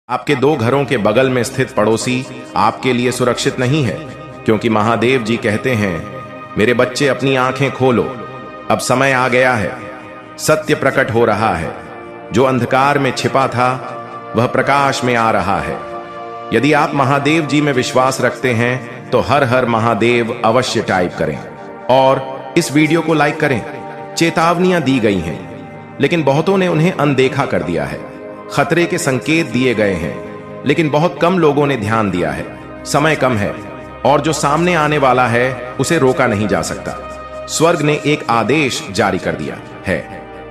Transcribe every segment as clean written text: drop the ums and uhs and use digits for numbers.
आपके दो घरों के बगल में स्थित पड़ोसी आपके लिए सुरक्षित नहीं है, क्योंकि महादेव जी कहते हैं, मेरे बच्चे अपनी आंखें खोलो, अब समय आ गया है, सत्य प्रकट हो रहा है, जो अंधकार में छिपा था वह प्रकाश में आ रहा है। यदि आप महादेव जी में विश्वास रखते हैं तो हर हर महादेव अवश्य टाइप करें और इस वीडियो को लाइक करें। चेतावनियां दी गई हैं, लेकिन बहुतों ने उन्हें अनदेखा कर दिया है। खतरे के संकेत दिए गए हैं, लेकिन बहुत कम लोगों ने ध्यान दिया है। समय कम है और जो सामने आने वाला है उसे रोका नहीं जा सकता। स्वर्ग ने एक आदेश जारी कर दिया है,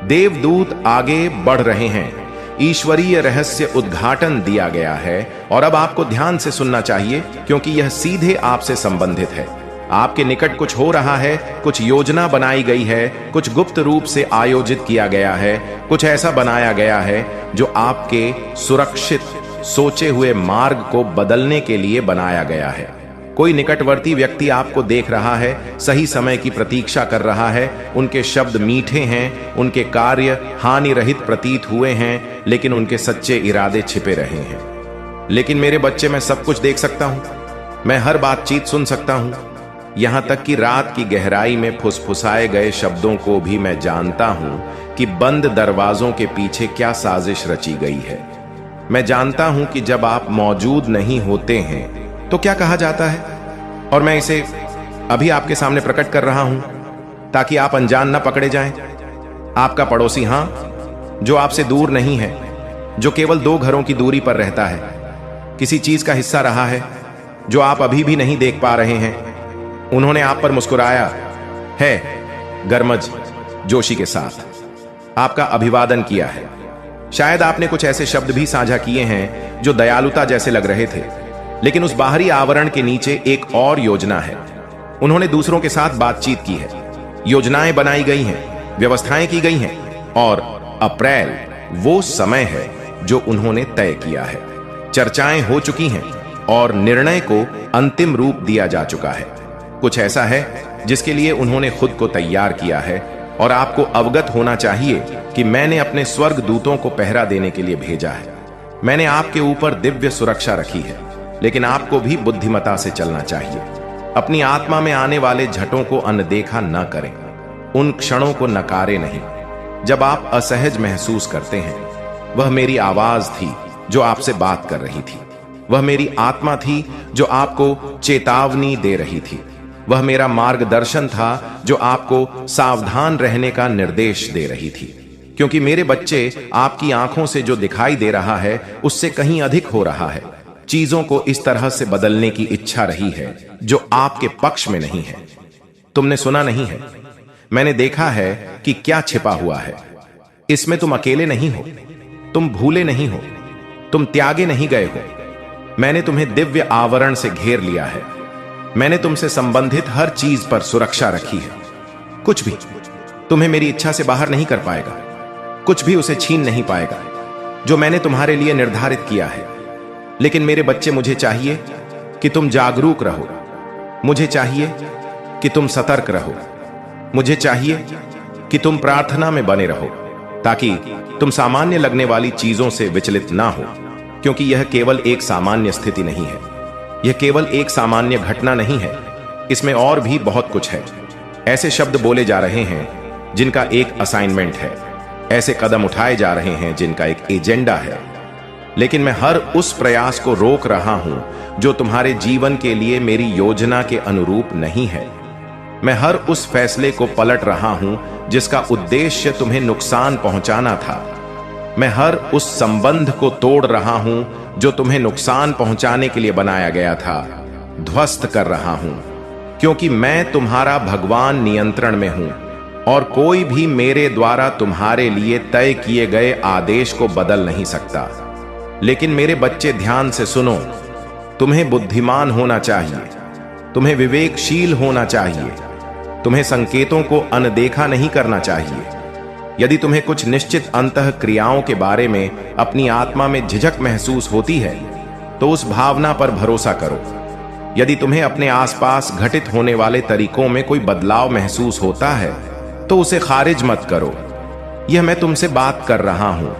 देवदूत आगे बढ़ रहे हैं, ईश्वरीय रहस्य उद्घाटन दिया गया है और अब आपको ध्यान से सुनना चाहिए, क्योंकि यह सीधे आपसे संबंधित है। आपके निकट कुछ हो रहा है, कुछ योजना बनाई गई है, कुछ गुप्त रूप से आयोजित किया गया है, कुछ ऐसा बनाया गया है जो आपके सुरक्षित सोचे हुए मार्ग को बदलने के लिए बनाया गया है। कोई निकटवर्ती व्यक्ति आपको देख रहा है, सही समय की प्रतीक्षा कर रहा है, उनके शब्द मीठे हैं, उनके कार्य हानि रहित प्रतीत हुए हैं, लेकिन उनके सच्चे इरादे छिपे रहे हैं। लेकिन मेरे बच्चे, मैं सब कुछ देख सकता हूं, मैं हर बातचीत सुन सकता हूं, यहां तक कि रात की गहराई में फुसफुसाए गए शब्दों को भी मैं जानता हूं कि बंद दरवाजों के पीछे क्या साजिश रची गई है। मैं जानता हूं कि जब आप मौजूद नहीं होते हैं तो क्या कहा जाता है, और मैं इसे अभी आपके सामने प्रकट कर रहा हूं ताकि आप अनजान न पकड़े जाएं। आपका पड़ोसी, हां, जो आपसे दूर नहीं है, जो केवल 2 घरों की दूरी पर रहता है, किसी चीज का हिस्सा रहा है जो आप अभी भी नहीं देख पा रहे हैं। उन्होंने आप पर मुस्कुराया है, गरमज जोशी के साथ आपका अभिवादन किया है। शायद आपने कुछ ऐसे शब्द भी साझा किए हैं जो दयालुता जैसे लग रहे थे, लेकिन उस बाहरी आवरण के नीचे एक और योजना है। उन्होंने दूसरों के साथ बातचीत की है, योजनाएं बनाई गई हैं, व्यवस्थाएं की गई हैं, और अप्रैल वो समय है जो उन्होंने तय किया है। चर्चाएं हो चुकी हैं और निर्णय को अंतिम रूप दिया जा चुका है। कुछ ऐसा है जिसके लिए उन्होंने खुद को तैयार किया है, और आपको अवगत होना चाहिए कि मैंने अपने स्वर्ग दूतों को पहरा देने के लिए भेजा है। मैंने आपके ऊपर दिव्य सुरक्षा रखी है, लेकिन आपको भी बुद्धिमता से चलना चाहिए। अपनी आत्मा में आने वाले झटों को अनदेखा न करें, उन क्षणों को नकारे नहीं। जब आप असहज महसूस करते हैं, वह मेरी आवाज थी जो आपसे बात कर रही थी, वह मेरी आत्मा थी जो आपको चेतावनी दे रही थी, वह मेरा मार्गदर्शन था जो आपको सावधान रहने का निर्देश दे रही थी। क्योंकि मेरे बच्चे, आपकी आंखों से जो दिखाई दे रहा है उससे कहीं अधिक हो रहा है। चीजों को इस तरह से बदलने की इच्छा रही है जो आपके पक्ष में नहीं है। तुमने सुना नहीं है, मैंने देखा है कि क्या छिपा हुआ है। इसमें तुम अकेले नहीं हो, तुम भूले नहीं हो, तुम त्यागे नहीं गए हो। मैंने तुम्हें दिव्य आवरण से घेर लिया है। मैंने तुमसे संबंधित हर चीज पर सुरक्षा रखी है। कुछ भी तुम्हें मेरी इच्छा से बाहर नहीं कर पाएगा, कुछ भी उसे छीन नहीं पाएगा जो मैंने तुम्हारे लिए निर्धारित किया है। लेकिन मेरे बच्चे, मुझे चाहिए कि तुम जागरूक रहो, मुझे चाहिए कि तुम सतर्क रहो, मुझे चाहिए कि तुम प्रार्थना में बने रहो, ताकि तुम सामान्य लगने वाली चीजों से विचलित ना हो। क्योंकि यह केवल एक सामान्य स्थिति नहीं है, यह केवल एक सामान्य घटना नहीं है, इसमें और भी बहुत कुछ है। ऐसे शब्द बोले जा रहे हैं जिनका एक असाइनमेंट है, ऐसे कदम उठाए जा रहे हैं जिनका एक एजेंडा है। लेकिन मैं हर उस प्रयास को रोक रहा हूं जो तुम्हारे जीवन के लिए मेरी योजना के अनुरूप नहीं है। मैं हर उस फैसले को पलट रहा हूं जिसका उद्देश्य तुम्हें नुकसान पहुंचाना था। मैं हर उस संबंध को तोड़ रहा हूं जो तुम्हें नुकसान पहुंचाने के लिए बनाया गया था, ध्वस्त कर रहा हूं, क्योंकि मैं तुम्हारा भगवान नियंत्रण में हूं और कोई भी मेरे द्वारा तुम्हारे लिए तय किए गए आदेश को बदल नहीं सकता। लेकिन मेरे बच्चे, ध्यान से सुनो, तुम्हें बुद्धिमान होना चाहिए, तुम्हें विवेकशील होना चाहिए, तुम्हें संकेतों को अनदेखा नहीं करना चाहिए। यदि तुम्हें कुछ निश्चित अंतः क्रियाओं के बारे में अपनी आत्मा में झिझक महसूस होती है तो उस भावना पर भरोसा करो। यदि तुम्हें अपने आसपास घटित होने वाले तरीकों में कोई बदलाव महसूस होता है तो उसे खारिज मत करो। यह मैं तुमसे बात कर रहा हूं,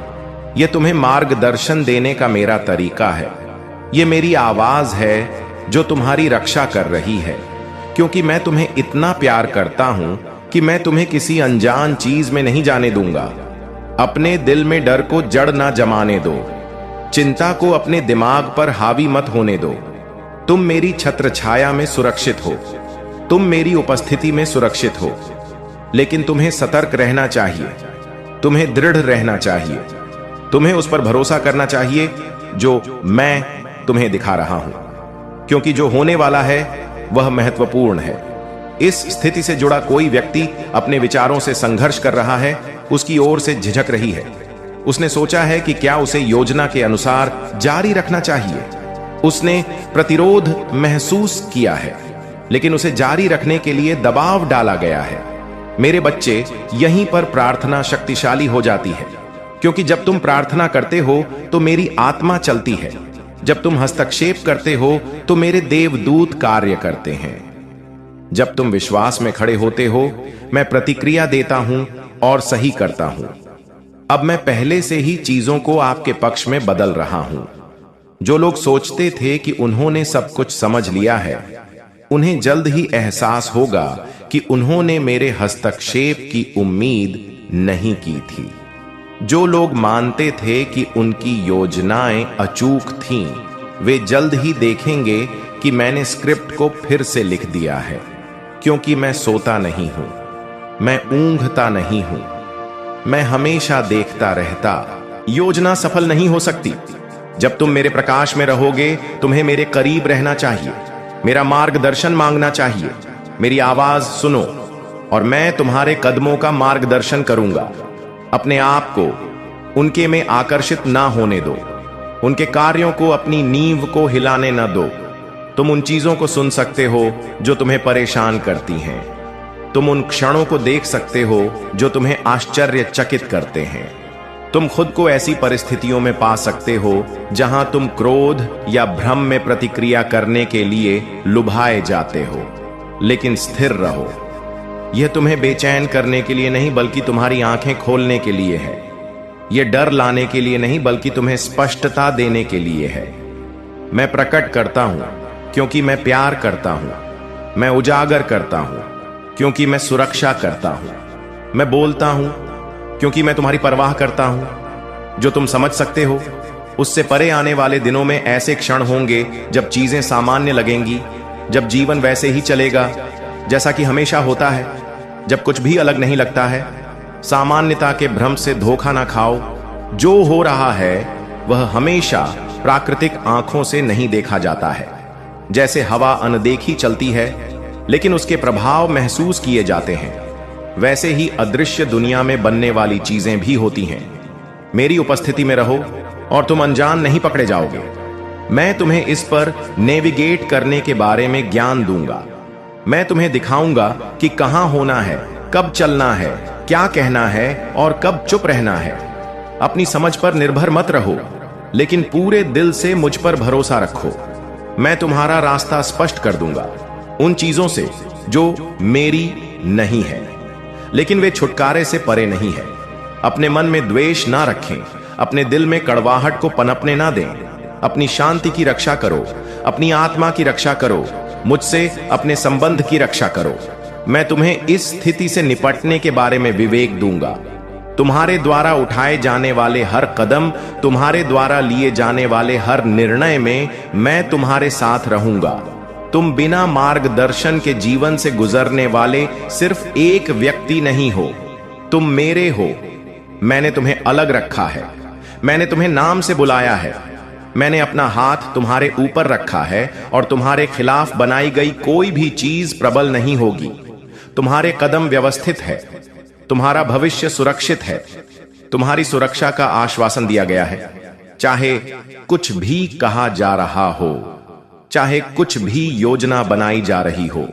यह तुम्हें मार्गदर्शन देने का मेरा तरीका है। यह मेरी आवाज है जो तुम्हारी रक्षा कर रही है, क्योंकि मैं तुम्हें इतना प्यार करता हूं कि मैं तुम्हें किसी अनजान चीज में नहीं जाने दूंगा। अपने दिल में डर को जड़ ना जमाने दो, चिंता को अपने दिमाग पर हावी मत होने दो। तुम मेरी छत्र छाया में सुरक्षित हो, तुम मेरी उपस्थिति में सुरक्षित हो, लेकिन तुम्हें सतर्क रहना चाहिए, तुम्हें दृढ़ रहना चाहिए, तुम्हें उस पर भरोसा करना चाहिए जो मैं तुम्हें दिखा रहा हूं, क्योंकि जो होने वाला है वह महत्वपूर्ण है। इस स्थिति से जुड़ा कोई व्यक्ति अपने विचारों से संघर्ष कर रहा है, उसकी ओर से झिझक रही है। उसने सोचा है कि क्या उसे योजना के अनुसार जारी रखना चाहिए। उसने प्रतिरोध महसूस किया है, लेकिन उसे जारी रखने के लिए दबाव डाला गया है। मेरे बच्चे, यहीं पर प्रार्थना शक्तिशाली हो जाती है, क्योंकि जब तुम प्रार्थना करते हो तो मेरी आत्मा चलती है। जब तुम हस्तक्षेप करते हो तो मेरे देवदूत कार्य करते हैं। जब तुम विश्वास में खड़े होते हो, मैं प्रतिक्रिया देता हूं और सही करता हूं। अब मैं पहले से ही चीजों को आपके पक्ष में बदल रहा हूं। जो लोग सोचते थे कि उन्होंने सब कुछ समझ लिया है, उन्हें जल्द ही एहसास होगा कि उन्होंने मेरे हस्तक्षेप की उम्मीद नहीं की थी। जो लोग मानते थे कि उनकी योजनाएं अचूक थीं, वे जल्द ही देखेंगे कि मैंने स्क्रिप्ट को फिर से लिख दिया है, क्योंकि मैं सोता नहीं हूं, मैं ऊंघता नहीं हूं, मैं हमेशा देखता रहता। योजना सफल नहीं हो सकती। जब तुम मेरे प्रकाश में रहोगे, तुम्हें मेरे करीब रहना चाहिए, मेरा मार्गदर्शन मांगना चाहिए। मेरी आवाज सुनो और मैं तुम्हारे कदमों का मार्गदर्शन करूंगा। अपने आप को उनके में आकर्षित ना होने दो, उनके कार्यों को, अपनी नींव को हिलाने न दो। तुम उन चीजों को सुन सकते हो जो तुम्हें परेशान करती हैं। तुम उन क्षणों को देख सकते हो जो तुम्हें आश्चर्यचकित करते हैं। तुम खुद को ऐसी परिस्थितियों में पा सकते हो जहां तुम क्रोध या भ्रम में प्रतिक्रिया करने के लिए लुभाए जाते हो, लेकिन स्थिर रहो। यह तुम्हें बेचैन करने के लिए नहीं, बल्कि तुम्हारी आंखें खोलने के लिए है। यह डर लाने के लिए नहीं, बल्कि तुम्हें स्पष्टता देने के लिए है। मैं प्रकट करता हूं क्योंकि मैं प्यार करता हूं। मैं उजागर करता हूं क्योंकि मैं सुरक्षा करता हूं। मैं बोलता हूं क्योंकि मैं तुम्हारी परवाह करता हूं। जो तुम समझ सकते हो, उससे परे आने वाले दिनों में ऐसे क्षण होंगे जब चीजें सामान्य लगेंगी, जब जीवन वैसे ही चलेगा जैसा कि हमेशा होता है, जब कुछ भी अलग नहीं लगता है। सामान्यता के भ्रम से धोखा ना खाओ। जो हो रहा है वह हमेशा प्राकृतिक आंखों से नहीं देखा जाता है। जैसे हवा अनदेखी चलती है, लेकिन उसके प्रभाव महसूस किए जाते हैं, वैसे ही अदृश्य दुनिया में बनने वाली चीजें भी होती हैं। मेरी उपस्थिति में रहो और तुम अनजान नहीं पकड़े जाओगे। मैं तुम्हें इस पर नेविगेट करने के बारे में ज्ञान दूंगा। मैं तुम्हें दिखाऊंगा कि कहां होना है, कब चलना है, क्या कहना है और कब चुप रहना है। अपनी समझ पर निर्भर मत रहो, लेकिन पूरे दिल से मुझ पर भरोसा रखो। मैं तुम्हारा रास्ता स्पष्ट कर दूंगा उन चीजों से जो मेरी नहीं है, लेकिन वे छुटकारे से परे नहीं है। अपने मन में द्वेष ना रखें, अपने दिल में कड़वाहट को पनपने ना दें। अपनी शांति की रक्षा करो, अपनी आत्मा की रक्षा करो, मुझसे अपने संबंध की रक्षा करो। मैं तुम्हें इस स्थिति से निपटने के बारे में विवेक दूंगा। तुम्हारे द्वारा उठाए जाने वाले हर कदम, तुम्हारे द्वारा लिए जाने वाले हर निर्णय में मैं तुम्हारे साथ रहूंगा। तुम बिना मार्गदर्शन के जीवन से गुजरने वाले सिर्फ एक व्यक्ति नहीं हो, तुम मेरे हो। मैंने तुम्हें अलग रखा है, मैंने तुम्हें नाम से बुलाया है। मैंने अपना हाथ तुम्हारे ऊपर रखा है और तुम्हारे खिलाफ बनाई गई कोई भी चीज प्रबल नहीं होगी। तुम्हारे कदम व्यवस्थित है, तुम्हारा भविष्य सुरक्षित है। तुम्हारी सुरक्षा का आश्वासन दिया गया है। चाहे कुछ भी कहा जा रहा हो, चाहे कुछ भी योजना बनाई जा रही हो,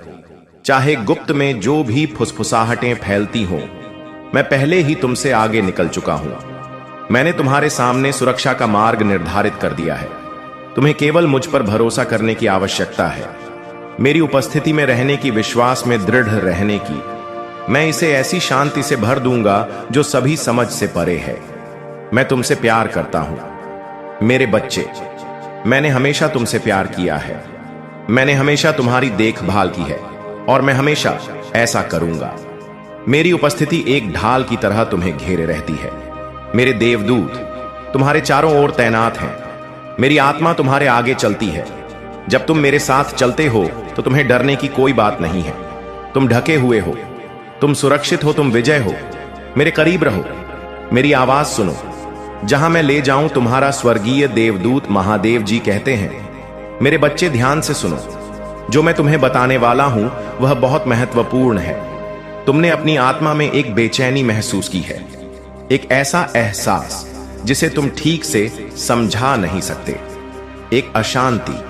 चाहे गुप्त में जो भी फुसफुसाहटें फैलती हों, मैं पहले ही तुमसे आगे निकल चुका हूं। मैंने तुम्हारे सामने सुरक्षा का मार्ग निर्धारित कर दिया है। तुम्हें केवल मुझ पर भरोसा करने की आवश्यकता है, मेरी उपस्थिति में रहने की, विश्वास में दृढ़ रहने की। मैं इसे ऐसी शांति से भर दूंगा जो सभी समझ से परे है। मैं तुमसे प्यार करता हूं। मेरे बच्चे, मैंने हमेशा तुमसे प्यार किया है। मैंने हमेशा तुम्हारी देखभाल की है और मैं हमेशा ऐसा करूंगा। मेरी उपस्थिति एक ढाल की तरह तुम्हें घेरे रहती है। मेरे देवदूत तुम्हारे चारों ओर तैनात हैं। मेरी आत्मा तुम्हारे आगे चलती है। जब तुम मेरे साथ चलते हो तो तुम्हें डरने की कोई बात नहीं है। तुम ढके हुए हो, तुम सुरक्षित हो, तुम विजय हो। मेरे करीब रहो, मेरी आवाज सुनो। जहां मैं ले जाऊं, तुम्हारा स्वर्गीय देवदूत महादेव जी कहते हैं, मेरे बच्चे ध्यान से सुनो। जो मैं तुम्हें बताने वाला हूं वह बहुत महत्वपूर्ण है। तुमने अपनी आत्मा में एक बेचैनी महसूस की है, एक ऐसा एहसास जिसे तुम ठीक से समझा नहीं सकते, एक अशांति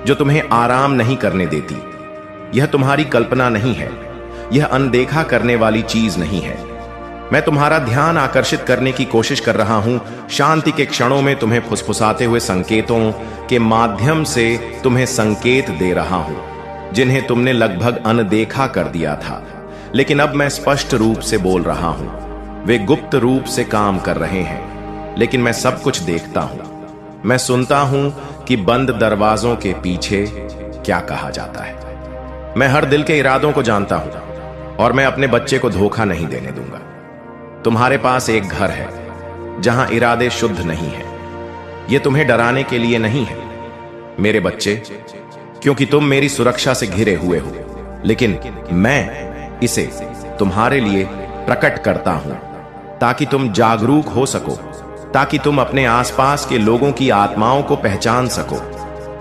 जो तुम्हें आराम नहीं करने देती। यह तुम्हारी कल्पना नहीं है, यह अनदेखा करने वाली चीज नहीं है। मैं तुम्हारा ध्यान आकर्षित करने की कोशिश कर रहा हूं। शांति के क्षणों में तुम्हें फुसफुसाते हुए संकेतों के माध्यम से तुम्हें संकेत दे रहा हूं जिन्हें तुमने लगभग अनदेखा कर दिया था, लेकिन अब मैं स्पष्ट रूप से बोल रहा हूं। वे गुप्त रूप से काम कर रहे हैं, लेकिन मैं सब कुछ देखता हूं। मैं सुनता हूं कि बंद दरवाजों के पीछे क्या कहा जाता है। मैं हर दिल के इरादों को जानता हूं और मैं अपने बच्चे को धोखा नहीं देने दूंगा। तुम्हारे पास एक घर है जहां इरादे शुद्ध नहीं है। यह तुम्हें डराने के लिए नहीं है मेरे बच्चे, क्योंकि तुम मेरी सुरक्षा से घिरे हुए हो, लेकिन मैं इसे तुम्हारे लिए प्रकट करता हूं ताकि तुम जागरूक हो सको, ताकि तुम अपने आसपास के लोगों की आत्माओं को पहचान सको।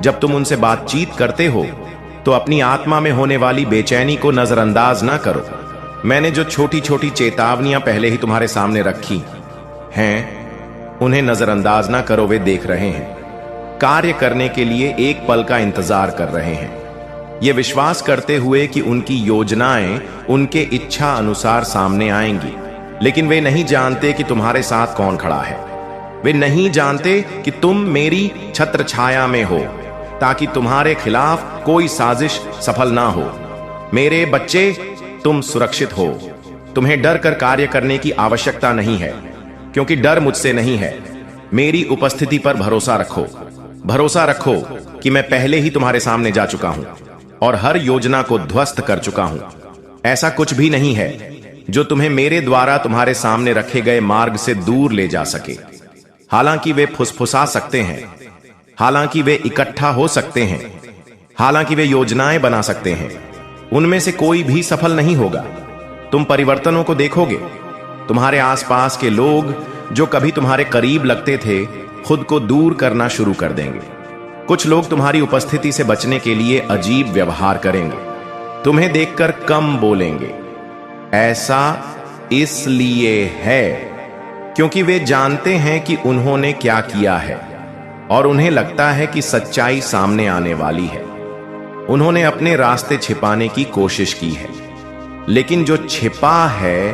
जब तुम उनसे बातचीत करते हो तो अपनी आत्मा में होने वाली बेचैनी को नजरअंदाज ना करो। मैंने जो छोटी छोटी चेतावनियां पहले ही तुम्हारे सामने रखी हैं, उन्हें नजरअंदाज ना करो। वे देख रहे हैं, कार्य करने के लिए एक पल का इंतजार कर रहे हैं, ये विश्वास करते हुए कि उनकी योजनाएं उनके इच्छा अनुसार सामने आएंगी। लेकिन वे नहीं जानते कि तुम्हारे साथ कौन खड़ा है। वे नहीं जानते कि तुम मेरी छत्र छाया में हो ताकि तुम्हारे खिलाफ कोई साजिश सफल ना हो। मेरे बच्चे, तुम सुरक्षित हो। तुम्हें डर कर कार्य करने की आवश्यकता नहीं है, क्योंकि डर मुझसे नहीं है। मेरी उपस्थिति पर भरोसा रखो। भरोसा रखो कि मैं पहले ही तुम्हारे सामने जा चुका हूं और हर योजना को ध्वस्त कर चुका हूं। ऐसा कुछ भी नहीं है जो तुम्हें मेरे द्वारा तुम्हारे सामने रखे गए मार्ग से दूर ले जा सके। हालांकि वे फुसफुसा सकते हैं, हालांकि वे इकट्ठा हो सकते हैं, हालांकि वे योजनाएं बना सकते हैं, उनमें से कोई भी सफल नहीं होगा। तुम परिवर्तनों को देखोगे। तुम्हारे आसपास के लोग जो कभी तुम्हारे करीब लगते थे, खुद को दूर करना शुरू कर देंगे। कुछ लोग तुम्हारी उपस्थिति से बचने के लिए अजीब व्यवहार करेंगे, तुम्हें देखकर कम बोलेंगे। ऐसा इसलिए है क्योंकि वे जानते हैं कि उन्होंने क्या किया है और उन्हें लगता है कि सच्चाई सामने आने वाली है। उन्होंने अपने रास्ते छिपाने की कोशिश की है, लेकिन जो छिपा है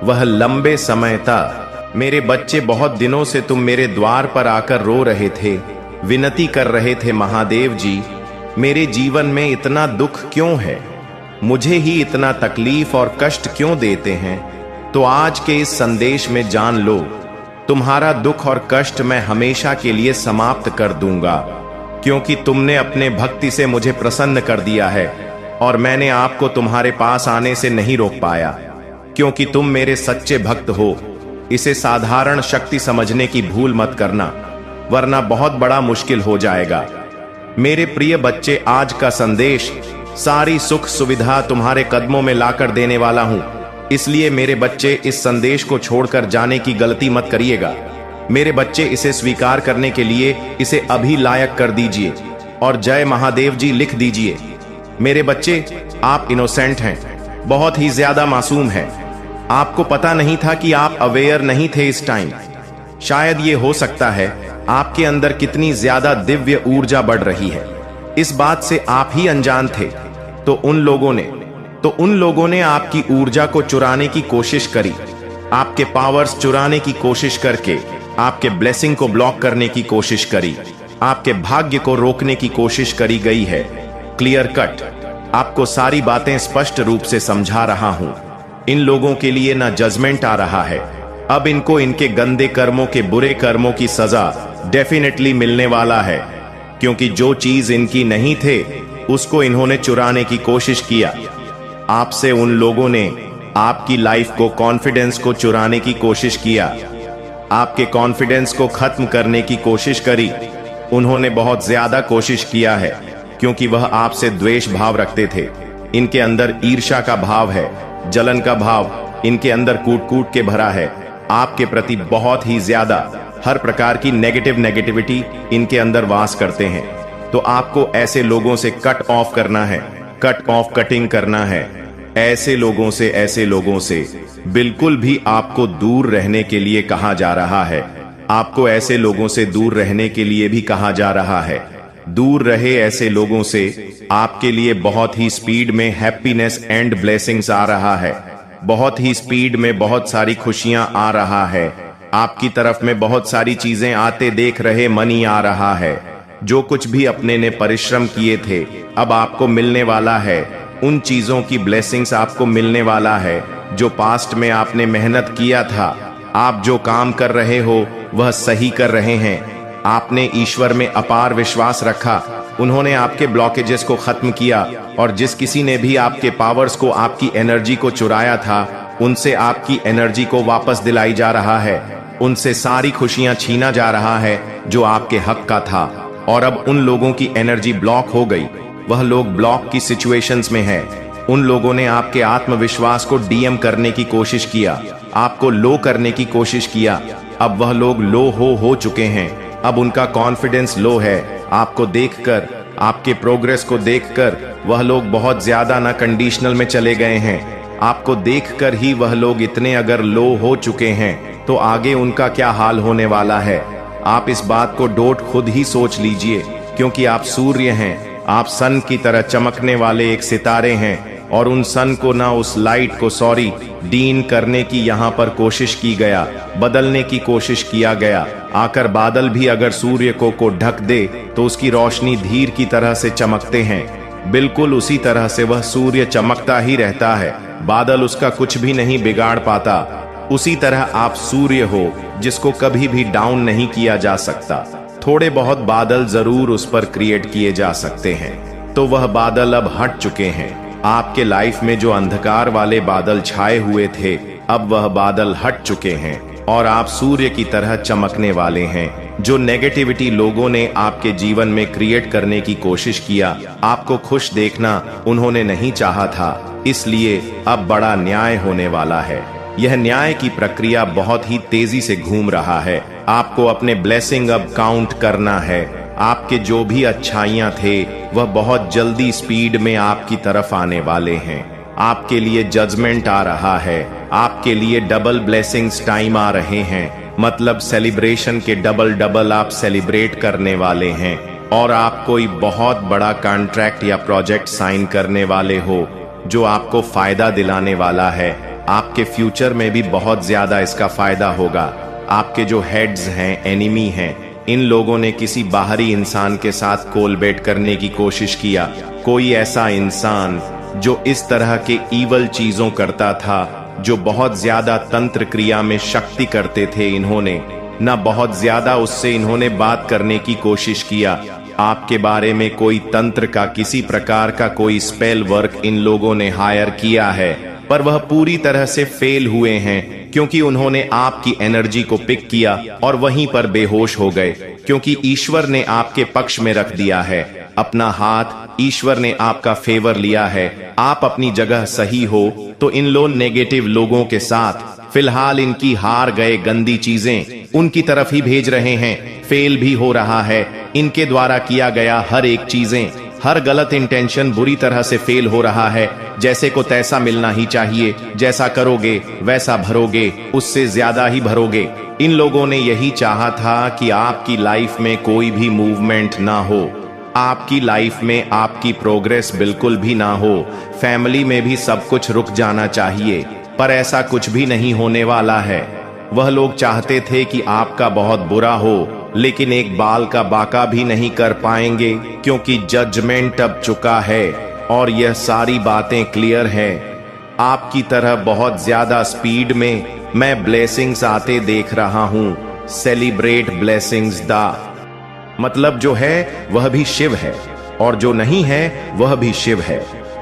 वह लंबे समय तक। मेरे बच्चे, बहुत दिनों से तुम मेरे द्वार पर आकर रो रहे थे, विनती कर रहे थे, महादेव जी मेरे जीवन में इतना दुख क्यों है, मुझे ही इतना तकलीफ और कष्ट क्यों देते हैं। तो आज के इस संदेश में जान लो, तुम्हारा दुख और कष्ट मैं हमेशा के लिए समाप्त कर दूंगा, क्योंकि तुमने अपने भक्ति से मुझे प्रसन्न कर दिया है और मैंने आपको तुम्हारे पास आने से नहीं रोक पाया, क्योंकि तुम मेरे सच्चे भक्त हो। इसे साधारण शक्ति समझने की भूल मत करना, वरना बहुत बड़ा मुश्किल हो जाएगा। मेरे प्रिय बच्चे, आज का संदेश सारी सुख सुविधा तुम्हारे कदमों में लाकर देने वाला हूं, इसलिए मेरे बच्चे इस संदेश को छोड़कर जाने की गलती मत करिएगा। मेरे बच्चे, इसे स्वीकार करने के लिए इसे अभी लायक कर दीजिए और जय महादेव जी लिख दीजिए। मेरे बच्चे, आप इनोसेंट हैं, बहुत ही ज्यादा मासूम हैं। आपको पता नहीं था कि आप अवेयर नहीं थे इस टाइम। शायद ये हो सकता है आपके अंदर कितनी ज्यादा दिव्य ऊर्जा बढ़ रही है, इस बात से आप ही अनजान थे। तो उन लोगों ने आपकी ऊर्जा को चुराने की कोशिश करी, आपके पावर्स चुराने की कोशिश करके आपके ब्लेसिंग को ब्लॉक करने की कोशिश करी, आपके भाग्य को रोकने की कोशिश करी गई है। क्लियर कट आपको सारी बातें स्पष्ट रूप से समझा रहा हूं। इन लोगों के लिए ना जजमेंट आ रहा है, अब इनको इनके गंदे कर्मों के बुरे कर्मों की सजा डेफिनेटली मिलने वाला है, क्योंकि जो चीज इनकी नहीं थे उसको इन्होंने चुराने की कोशिश किया। आपसे उन लोगों ने आपकी लाइफ को, कॉन्फिडेंस को चुराने की कोशिश किया, आपके कॉन्फिडेंस को खत्म करने की कोशिश करी। उन्होंने बहुत ज्यादा कोशिश किया है, क्योंकि वह आपसे द्वेष भाव रखते थे। इनके अंदर ईर्ष्या का भाव है, जलन का भाव इनके अंदर कूट कूट के भरा है। आपके प्रति बहुत ही ज्यादा हर प्रकार की नेगेटिविटी इनके अंदर वास करते हैं। तो आपको ऐसे लोगों से कट ऑफ करना है, कटिंग करना है। ऐसे लोगों से बिल्कुल भी आपको दूर रहने के लिए कहा जा रहा है। आपको ऐसे लोगों से दूर रहने के लिए भी कहा जा रहा है। दूर रहे ऐसे लोगों से। आपके लिए बहुत ही स्पीड में हैप्पीनेस एंड ब्लेसिंग्स आ रहा है। बहुत ही स्पीड में बहुत सारी खुशियां आ रहा है। आपकी तरफ में बहुत सारी चीजें आते देख रहे, मनी आ रहा है। जो कुछ भी अपने ने परिश्रम किए थे अब आपको मिलने वाला है। उन चीजों की ब्लेसिंग्स आपको मिलने वाला है जो पास्ट में आपने मेहनत किया था। आप जो काम कर रहे हो वह सही कर रहे हैं। आपने ईश्वर में अपार विश्वास रखा, उन्होंने आपके ब्लॉकेजेस को खत्म किया, और जिस किसी ने भी आपके पावर्स को, आपकी एनर्जी को चुराया था, उनसे आपकी एनर्जी को वापस दिलाई जा रहा है। उनसे सारी खुशियां छीना जा रहा है जो आपके हक का था। और अब उन लोगों की एनर्जी ब्लॉक हो गई। वह लोग ब्लॉक की सिचुएशंस में हैं। उन लोगों ने आपके आत्मविश्वास को डीएम करने की कोशिश किया, आपको लो करने की कोशिश किया। अब वह लोग लो हो चुके हैं। अब उनका कॉन्फिडेंस लो है। आपको देखकर, आपके प्रोग्रेस को देखकर वह लोग बहुत ज्यादा ना कंडीशनल में चले गए हैं। आपको देखकर ही वह लोग इतने अगर लो हो चुके हैं तो आगे उनका क्या हाल होने वाला है। आप इस बात को डोट खुद ही सोच लीजिए, क्योंकि आप सूर्य हैं। आप सन की तरह चमकने वाले एक सितारे हैं, और उन सन को ना, उस लाइट को डीन करने की यहाँ पर कोशिश की गया, बदलने की कोशिश किया गया। आकर बादल भी अगर सूर्य को ढक दे तो उसकी रोशनी धीर की तरह से चमकते हैं। बिल्कुल उसी तरह से वह सूर्य चमकता ही रहता है, बादल उसका कुछ भी नहीं बिगाड़ पाता। उसी तरह आप सूर्य हो जिसको कभी भी डाउन नहीं किया जा सकता। थोड़े बहुत बादल जरूर उस पर क्रिएट किए जा सकते हैं, तो वह बादल अब हट चुके हैं। आपके लाइफ में जो अंधकार वाले बादल छाए हुए थे अब वह बादल हट चुके हैं, और आप सूर्य की तरह चमकने वाले हैं। जो नेगेटिविटी लोगों ने आपके जीवन में क्रिएट करने की कोशिश किया, आपको खुश देखना उन्होंने नहीं चाहा था, इसलिए अब बड़ा न्याय होने वाला है। यह न्याय की प्रक्रिया बहुत ही तेजी से घूम रहा है। आपको अपने ब्लेसिंग अब काउंट करना है। आपके जो भी अच्छाइयां थे वह बहुत जल्दी स्पीड में आपकी तरफ आने वाले हैं। आपके लिए जजमेंट आ रहा है। आपके लिए डबल ब्लेसिंग्स टाइम आ रहे हैं। मतलब सेलिब्रेशन के डबल आप सेलिब्रेट करने वाले हैं, और आप कोई बहुत बड़ा कॉन्ट्रैक्ट या प्रोजेक्ट साइन करने वाले हो जो आपको फायदा दिलाने वाला है। आपके फ्यूचर में भी बहुत ज्यादा इसका फायदा होगा। आपके जो हेड्स हैं, एनिमी हैं, इन लोगों ने किसी बाहरी इंसान के साथ कोलबेट करने की कोशिश किया। कोई ऐसा इंसान जो इस तरह के ईवल चीजों करता था, जो बहुत ज्यादा तंत्र क्रिया में शक्ति करते थे, इन्होंने ना बहुत ज्यादा उससे इन्होंने बात करने की कोशिश किया। आपके बारे में कोई तंत्र का, किसी प्रकार का कोई स्पेल वर्क इन लोगों ने हायर किया है, पर वह पूरी तरह से फेल हुए हैं, क्योंकि उन्होंने आपकी एनर्जी को पिक किया और वहीं पर बेहोश हो गए। क्योंकि ईश्वर ने आपके पक्ष में रख दिया है अपना हाथ, ईश्वर ने आपका फेवर लिया है। आप अपनी जगह सही हो, तो इन नेगेटिव लोगों के साथ फिलहाल इनकी हार गए गंदी चीजें उनकी तरफ ही भेज रहे हैं। फेल भी हो रहा है। इनके द्वारा किया गया हर एक चीजें, हर गलत इंटेंशन बुरी तरह से फेल हो रहा है। जैसे को तैसा मिलना ही चाहिए, जैसा करोगे वैसा भरोगे, उससे ज्यादा ही भरोगे। इन लोगों ने यही चाहा था कि आपकी लाइफ में कोई भी मूवमेंट ना हो, आपकी लाइफ में आपकी प्रोग्रेस बिल्कुल भी ना हो। फैमिली में भी सब कुछ रुक जाना चाहिए, पर ऐसा कुछ भी नहीं होने वाला है। वह लोग चाहते थे कि आपका बहुत बुरा हो, लेकिन एक बाल का बाका भी नहीं कर पाएंगे, क्योंकि जजमेंट अब चुका है और यह सारी बातें क्लियर हैं। आपकी तरह बहुत ज्यादा स्पीड में मैं ब्लेसिंग्स आते देख रहा हूं। सेलिब्रेट ब्लेसिंग्स दा मतलब जो है वह भी शिव है, और जो नहीं है वह भी शिव है।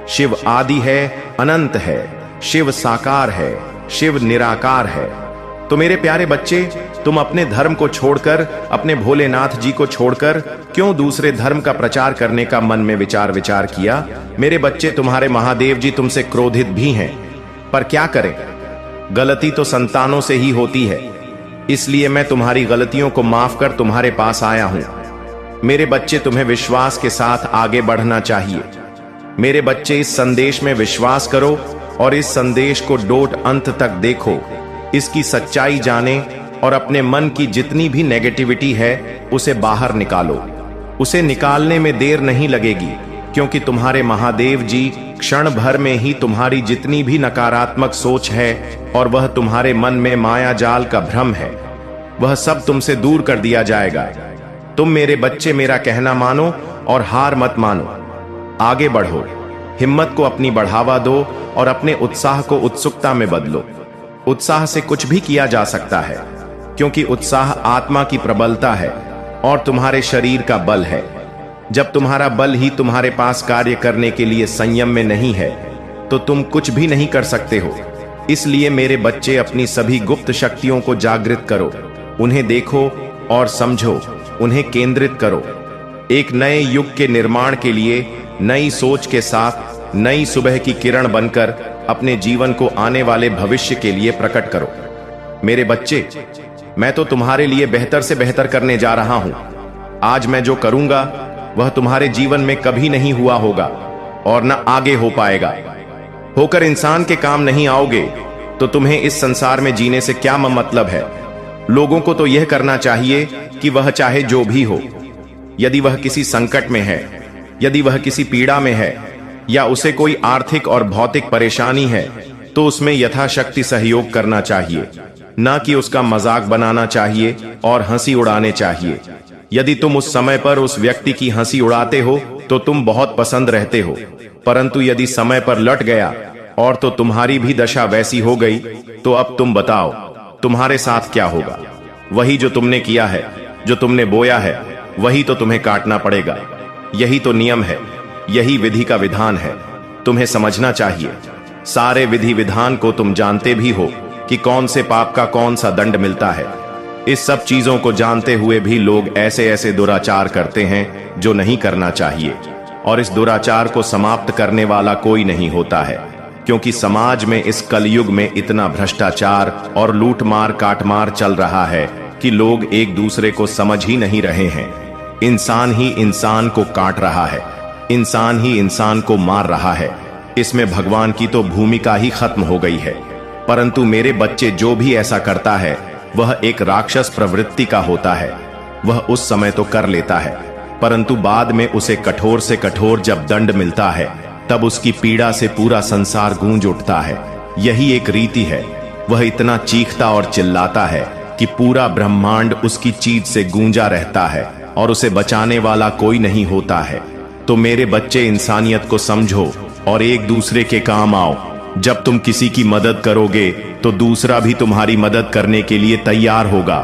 शिव आदि है, अनंत है। शिव साकार है, शिव निराकार है। तो मेरे प्यारे बच्चे, तुम अपने धर्म को छोड़कर, अपने भोलेनाथ जी को छोड़कर क्यों दूसरे धर्म का प्रचार करने का मन में विचार किया? मेरे बच्चे, तुम्हारे महादेव जी तुमसे क्रोधित भी हैं, पर क्या करें, गलती तो संतानों से ही होती है। इसलिए मैं तुम्हारी गलतियों को माफ कर तुम्हारे पास आया हूं। मेरे बच्चे, तुम्हें विश्वास के साथ आगे बढ़ना चाहिए। मेरे बच्चे, इस संदेश में विश्वास करो और इस संदेश को डोट अंत तक देखो, इसकी सच्चाई जाने और अपने मन की जितनी भी नेगेटिविटी है उसे बाहर निकालो। उसे निकालने में देर नहीं लगेगी, क्योंकि तुम्हारे महादेव जी क्षण भर में ही तुम्हारी जितनी भी नकारात्मक सोच है और वह तुम्हारे मन में माया जाल का भ्रम है, वह सब तुमसे दूर कर दिया जाएगा। तुम मेरे बच्चे मेरा कहना मानो और हार मत मानो। आगे बढ़ो, हिम्मत को अपनी बढ़ावा दो और अपने उत्साह को उत्सुकता में बदलो। उत्साह से कुछ भी किया जा सकता है, क्योंकि उत्साह आत्मा की प्रबलता है और तुम्हारे शरीर का बल है। जब तुम्हारा बल ही तुम्हारे पास कार्य करने के लिए संयम में नहीं है, तो तुम कुछ भी नहीं कर सकते हो। इसलिए मेरे बच्चे, अपनी सभी गुप्त शक्तियों को जागृत करो, उन्हें देखो और समझो, उन्हें केंद्रित करो। एक नए युग के निर्माण के लिए नई सोच के साथ नई सुबह की किरण बनकर अपने जीवन को आने वाले भविष्य के लिए प्रकट करो। मेरे बच्चे, मैं तो तुम्हारे लिए बेहतर से बेहतर करने जा रहा हूं। आज मैं जो करूंगा वह तुम्हारे जीवन में कभी नहीं हुआ होगा और न आगे हो पाएगा। होकर इंसान के काम नहीं आओगे तो तुम्हें इस संसार में जीने से क्या मतलब है? लोगों को तो यह करना चाहिए कि वह चाहे जो भी हो, यदि वह किसी संकट में है, यदि वह किसी पीड़ा में है, या उसे कोई आर्थिक और भौतिक परेशानी है, तो उसमें यथाशक्ति सहयोग करना चाहिए, न कि उसका मजाक बनाना चाहिए और हंसी उड़ाने चाहिए। यदि तुम उस समय पर उस व्यक्ति की हंसी उड़ाते हो तो तुम बहुत पसंद रहते हो, परंतु यदि समय पर लट गया और तो तुम्हारी भी दशा वैसी हो गई, तो अब तुम बताओ तुम्हारे साथ क्या होगा? वही जो तुमने किया है, जो तुमने बोया है, वही तो तुम्हें काटना पड़ेगा। यही तो नियम है, यही विधि का विधान है। तुम्हें समझना चाहिए। सारे विधि विधान को तुम जानते भी हो कि कौन से पाप का कौन सा दंड मिलता है। इस सब चीजों को जानते हुए भी लोग ऐसे ऐसे दुराचार करते हैं जो नहीं करना चाहिए, और इस दुराचार को समाप्त करने वाला कोई नहीं होता है, क्योंकि समाज में इस कलयुग में इतना भ्रष्टाचार और लूटमार काटमार चल रहा है कि लोग एक दूसरे को समझ ही नहीं रहे हैं। इंसान ही इंसान को काट रहा है, इंसान ही इंसान को मार रहा है। इसमें भगवान की तो भूमिका ही खत्म हो गई है। परंतु मेरे बच्चे, जो भी ऐसा करता है वह एक राक्षस प्रवृत्ति का होता है। वह उस समय तो कर लेता है, परंतु बाद में उसे कठोर से कठोर जब दंड मिलता है, तब उसकी पीड़ा से पूरा संसार गूंज उठता है। यही एक रीति है। वह इतना चीखता और चिल्लाता है कि पूरा ब्रह्मांड उसकी चीख से गूंजा रहता है और उसे बचाने वाला कोई नहीं होता है। तो मेरे बच्चे, इंसानियत को समझो और एक दूसरे के काम आओ। जब तुम किसी की मदद करोगे तो दूसरा भी तुम्हारी मदद करने के लिए तैयार होगा।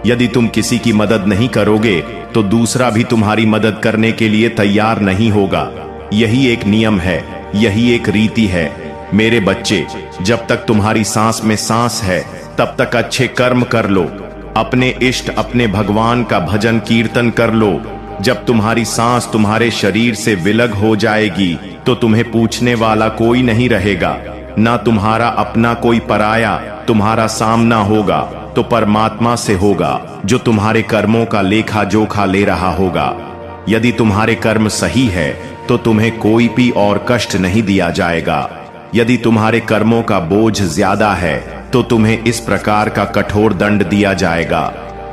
यदि तुम किसी की मदद नहीं करोगे तो दूसरा भी तुम्हारी मदद करने के लिए तैयार नहीं होगा। यही एक नियम है, यही एक रीति है। मेरे बच्चे, जब तक तुम्हारी सांस में सांस है तब तक अच्छे कर्म कर लो, अपने इष्ट अपने भगवान का भजन कीर्तन कर लो। जब तुम्हारी सांस तुम्हारे शरीर से विलग हो जाएगी तो तुम्हें पूछने वाला कोई नहीं रहेगा, ना तुम्हारा अपना कोई पराया तुम्हारा सामना होगा, तो परमात्मा से होगा जो तुम्हारे कर्मों का लेखा जोखा ले रहा होगा। यदि तुम्हारे कर्म सही है तो तुम्हें कोई भी और कष्ट नहीं दिया जाएगा। यदि तुम्हारे कर्मों का बोझ ज्यादा है तो तुम्हें इस प्रकार का कठोर दंड दिया जाएगा।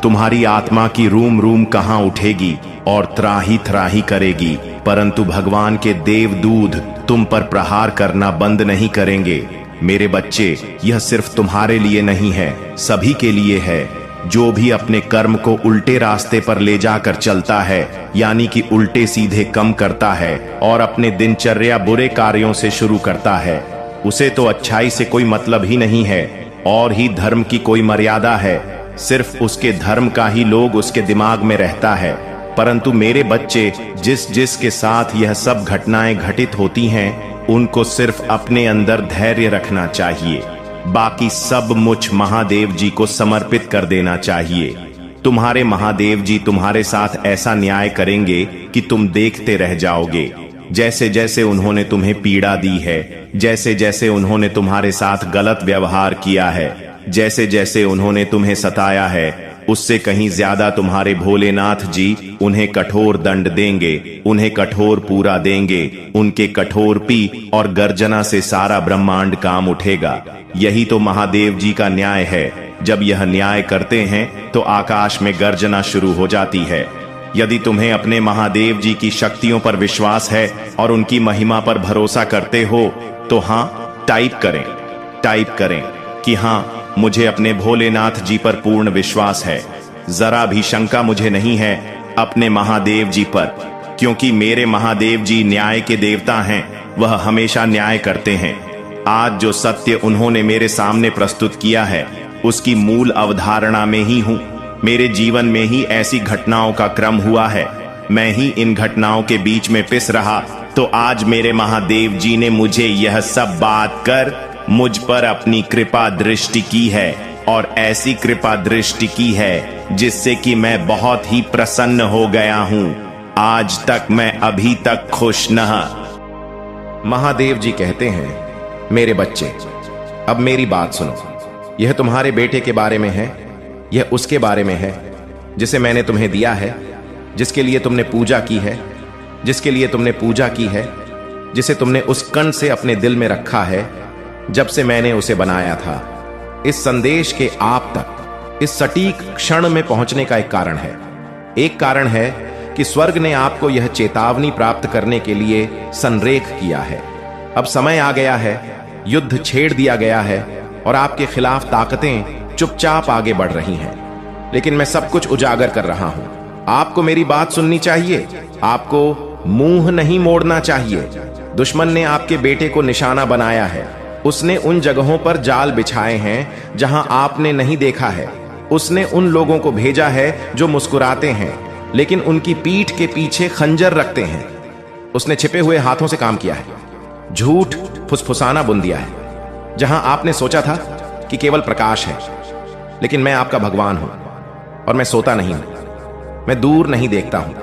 तुम्हारी आत्मा की रूम रूम कहां उठेगी और त्राही त्राही करेगी, परंतु भगवान के देवदूत तुम पर प्रहार करना बंद नहीं करेंगे। मेरे बच्चे, यह सिर्फ तुम्हारे लिए नहीं है, सभी के लिए है। जो भी अपने कर्म को उल्टे रास्ते पर ले जाकर चलता है, यानी कि उल्टे सीधे कम करता है और अपने दिनचर्या बुरे कार्यों से शुरू करता है, उसे तो अच्छाई से कोई मतलब ही नहीं है। और ही धर्म की कोई मर्यादा है। सिर्फ उसके धर्म का ही लोग उसके दिमाग में रहता है। परंतु मेरे बच्चे, जिस जिस के साथ यह सब घटनाएं घटित होती हैं, उनको सिर्फ अपने अंदर धैर्य रखना चाहिए। बाकी सब मुझ महादेव जी को समर्पित कर देना चाहिए। तुम्हारे महादेव जी तुम्हारे साथ ऐसा न्याय करेंगे कि तुम देखते रह जाओगे। जैसे जैसे उन्होंने तुम्हें पीड़ा दी है, जैसे जैसे उन्होंने तुम्हारे साथ गलत व्यवहार किया है, जैसे जैसे उन्होंने तुम्हें सताया है, उससे कहीं ज्यादा तुम्हारे भोलेनाथ जी उन्हें कठोर दंड देंगे, उन्हें कठोर पूरा देंगे। उनके कठोर पी और गर्जना से सारा ब्रह्मांड काम उठेगा। यही तो महादेव जी का न्याय है। जब यह न्याय करते हैं तो आकाश में गर्जना शुरू हो जाती है। यदि तुम्हें अपने महादेव जी की शक्तियों पर विश्वास है और उनकी महिमा पर भरोसा करते हो तो हाँ टाइप करें कि हाँ, मुझे अपने भोलेनाथ जी पर पूर्ण विश्वास है। जरा भी शंका मुझे नहीं है अपने महादेव जी पर, क्योंकि मेरे महादेव जी न्याय के देवता हैं। वह हमेशा न्याय करते हैं। आज जो सत्य उन्होंने मेरे सामने प्रस्तुत किया है, उसकी मूल अवधारणा में ही हूं। मेरे जीवन में ही ऐसी घटनाओं का क्रम हुआ है। मैं ही इन घटनाओं के बीच में पिस रहा, तो आज मेरे महादेव जी ने मुझे यह सब बात कर मुझ पर अपनी कृपा दृष्टि की है, और ऐसी कृपा दृष्टि की है जिससे कि मैं बहुत ही प्रसन्न हो गया हूं। आज तक मैं अभी तक खुश न। महादेव जी कहते हैं, मेरे बच्चे, अब मेरी बात सुनो। यह तुम्हारे बेटे के बारे में है, यह उसके बारे में है जिसे मैंने तुम्हें दिया है, जिसके लिए तुमने पूजा की है, जिसे तुमने उस कण से अपने दिल में रखा है जब से मैंने उसे बनाया था। इस संदेश के आप तक इस सटीक क्षण में पहुंचने का एक कारण है कि स्वर्ग ने आपको यह चेतावनी प्राप्त करने के लिए संरेख किया है। अब समय आ गया है, युद्ध छेड़ दिया गया है और आपके खिलाफ ताकतें चुपचाप आगे बढ़ रही हैं। लेकिन मैं सब कुछ उजागर कर रहा हूं। आपको मेरी बात सुननी चाहिए, आपको मुंह नहीं मोड़ना चाहिए। दुश्मन ने आपके बेटे को निशाना बनाया है। उसने उन जगहों पर जाल बिछाए हैं जहां आपने नहीं देखा है। उसने उन लोगों को भेजा है जो मुस्कुराते हैं लेकिन उनकी पीठ के पीछे खंजर रखते हैं। उसने छिपे हुए हाथों से काम किया है, झूठ फुसफुसाना बुन दिया है। जहां आपने सोचा था कि केवल प्रकाश है, लेकिन मैं आपका भगवान हूं और मैं सोता नहीं हूं। मैं दूर नहीं देखता हूं।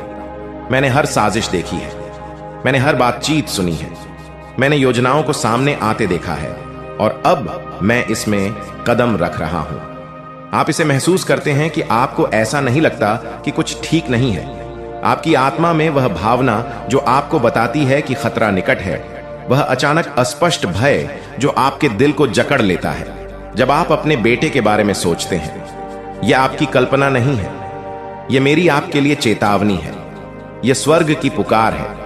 मैंने हर साजिश देखी है, मैंने हर बातचीत सुनी है, मैंने योजनाओं को सामने आते देखा है और अब मैं इसमें कदम रख रहा हूं। आप इसे महसूस करते हैं कि आपको ऐसा नहीं लगता कि कुछ ठीक नहीं है। आपकी आत्मा में वह भावना जो आपको बताती है कि खतरा निकट है, वह अचानक अस्पष्ट भय जो आपके दिल को जकड़ लेता है जब आप अपने बेटे के बारे में सोचते हैं। यह आपकी कल्पना नहीं है, यह मेरी आपके लिए चेतावनी है। यह स्वर्ग की पुकार है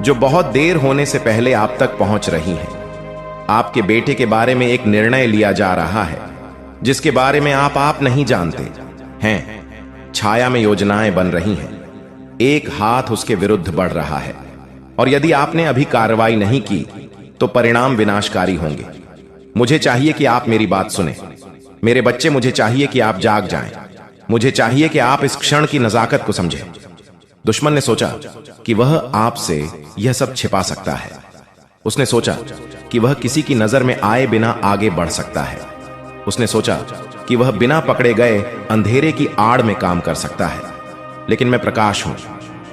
जो बहुत देर होने से पहले आप तक पहुंच रही है। आपके बेटे के बारे में एक निर्णय लिया जा रहा है जिसके बारे में आप नहीं जानते हैं। छाया में योजनाएं बन रही हैं, एक हाथ उसके विरुद्ध बढ़ रहा है और यदि आपने अभी कार्रवाई नहीं की तो परिणाम विनाशकारी होंगे। मुझे चाहिए कि आप मेरी बात सुने। मेरे बच्चे, मुझे चाहिए कि आप जाग जाएं। मुझे चाहिए कि आप इस क्षण की नजाकत को समझें। दुश्मन ने सोचा कि वह आपसे यह सब छिपा सकता है। उसने सोचा कि वह किसी की नजर में आए बिना आगे बढ़ सकता है। उसने सोचा कि वह बिना पकड़े गए अंधेरे की आड़ में काम कर सकता है। लेकिन मैं प्रकाश हूं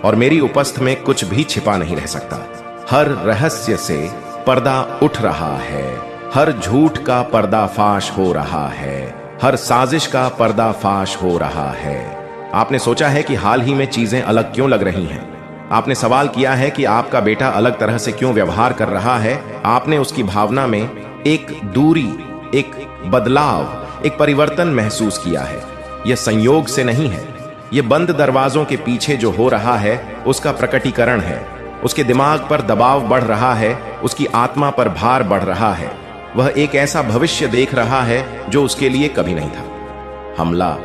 और मेरी उपस्थिति में कुछ भी छिपा नहीं रह सकता। हर रहस्य से पर्दा उठ रहा है, हर झूठ का पर्दाफाश हो रहा है, हर साजिश का पर्दाफाश हो रहा है। आपने सोचा है कि हाल ही में चीजें अलग क्यों लग रही हैं। आपने सवाल किया है कि आपका बेटा अलग तरह से क्यों व्यवहार कर रहा है। आपने उसकी भावना में एक दूरी, एक बदलाव, एक परिवर्तन महसूस किया है। यह संयोग से नहीं है, यह बंद दरवाजों के पीछे जो हो रहा है उसका प्रकटीकरण है। उसके दिमाग पर दबाव बढ़ रहा है, उसकी आत्मा पर भार बढ़ रहा है। वह एक ऐसा भविष्य देख रहा है जो उसके लिए कभी नहीं था। हमला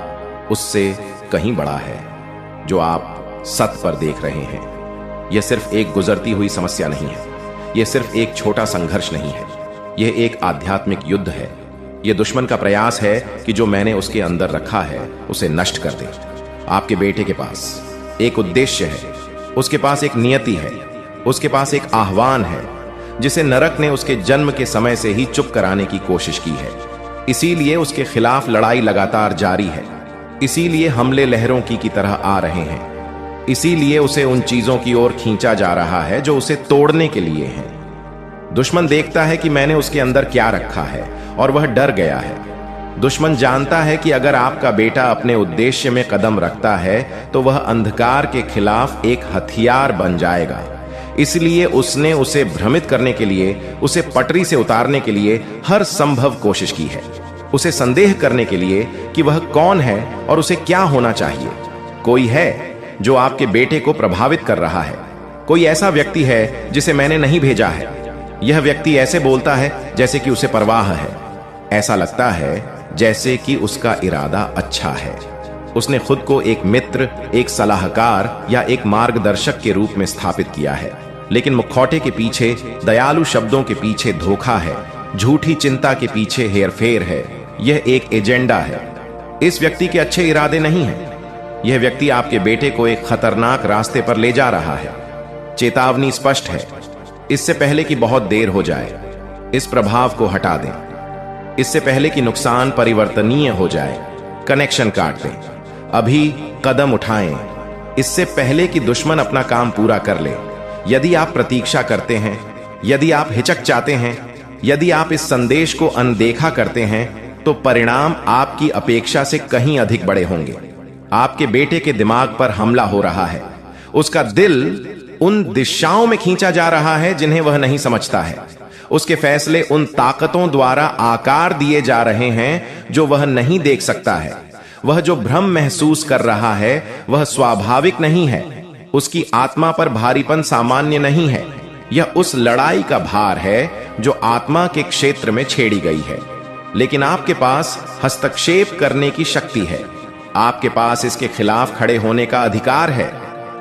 उससे कहीं बड़ा है जो आप सत पर देख रहे हैं। यह सिर्फ एक गुजरती हुई समस्या नहीं है, यह सिर्फ एक छोटा संघर्ष नहीं है, यह एक आध्यात्मिक युद्ध है। यह दुश्मन का प्रयास है कि जो मैंने उसके अंदर रखा है उसे नष्ट कर दे। आपके बेटे के पास एक उद्देश्य है, उसके पास एक नियति है, उसके पास एक आह्वान है जिसे नरक ने उसके जन्म के समय से ही चुप कराने की कोशिश की है। इसीलिए उसके खिलाफ लड़ाई लगातार जारी है, इसीलिए हमले लहरों की तरह आ रहे हैं, इसीलिए उसे उन चीजों की ओर खींचा जा रहा है जो उसे तोड़ने के लिए हैं। दुश्मन देखता है कि मैंने उसके अंदर क्या रखा है और वह डर गया है। दुश्मन जानता है कि अगर आपका बेटा अपने उद्देश्य में कदम रखता है तो वह अंधकार के खिलाफ एक हथियार बन जाएगा। इसलिए उसने उसे भ्रमित करने के लिए, उसे पटरी से उतारने के लिए हर संभव कोशिश की है, उसे संदेह करने के लिए कि वह कौन है और उसे क्या होना चाहिए। कोई है जो आपके बेटे को प्रभावित कर रहा है, कोई ऐसा व्यक्ति है जिसे मैंने नहीं भेजा है। यह व्यक्ति ऐसे बोलता है जैसे कि उसे परवाह है, ऐसा लगता है जैसे कि उसका इरादा अच्छा है। उसने खुद को एक मित्र, एक सलाहकार या एक मार्गदर्शक के रूप में स्थापित किया है, लेकिन मुखौटे के पीछे, दयालु शब्दों के पीछे धोखा है, झूठी चिंता के पीछे हेरफेर है। यह एक एजेंडा है। इस व्यक्ति के अच्छे इरादे नहीं हैं। यह व्यक्ति आपके बेटे को एक खतरनाक रास्ते पर ले जा रहा है। चेतावनी स्पष्ट है। इससे पहले कि बहुत देर हो जाए, इस प्रभाव को हटा दें। इससे पहले कि नुकसान परिवर्तनीय हो जाए, कनेक्शन काट दें। अभी कदम उठाएं, इससे पहले कि दुश्मन अपना काम पूरा कर ले। यदि आप प्रतीक्षा करते हैं, यदि आप हिचकचाते हैं, यदि आप इस संदेश को अनदेखा करते हैं, तो परिणाम आपकी अपेक्षा से कहीं अधिक बड़े होंगे। आपके बेटे के दिमाग पर हमला हो रहा है। उसका दिल उन दिशाओं में खींचा जा रहा है जिन्हें वह नहीं समझता है। उसके फैसले उन ताकतों द्वारा आकार दिए जा रहे हैं जो वह नहीं देख सकता है। वह जो भ्रम महसूस कर रहा है वह स्वाभाविक नहीं है। उसकी आत्मा पर भारीपन सामान्य नहीं है। यह उस लड़ाई का भार है जो आत्मा के क्षेत्र में छेड़ी गई है। लेकिन आपके पास हस्तक्षेप करने की शक्ति है। आपके पास इसके खिलाफ खड़े होने का अधिकार है।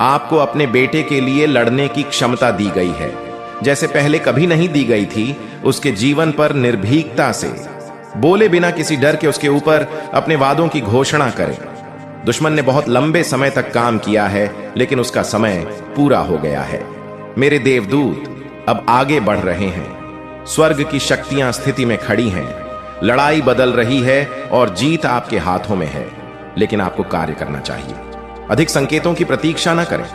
आपको अपने बेटे के लिए लड़ने की क्षमता दी गई है, जैसे पहले कभी नहीं दी गई थी। उसके जीवन पर निर्भीकता से, बोले बिना किसी डर के उसके ऊपर अपने वादों की घोषणा करें। दुश्मन ने बहुत लंबे समय तक काम किया है, लेकिन उसका समय पूरा हो गया है। मेरे देवदूत अब आगे बढ़ रहे हैं। स्वर्ग की शक्तियां स्थिति में खड़ी हैं। लड़ाई बदल रही है और जीत आपके हाथों में है, लेकिन आपको कार्य करना चाहिए। अधिक संकेतों की प्रतीक्षा न करें,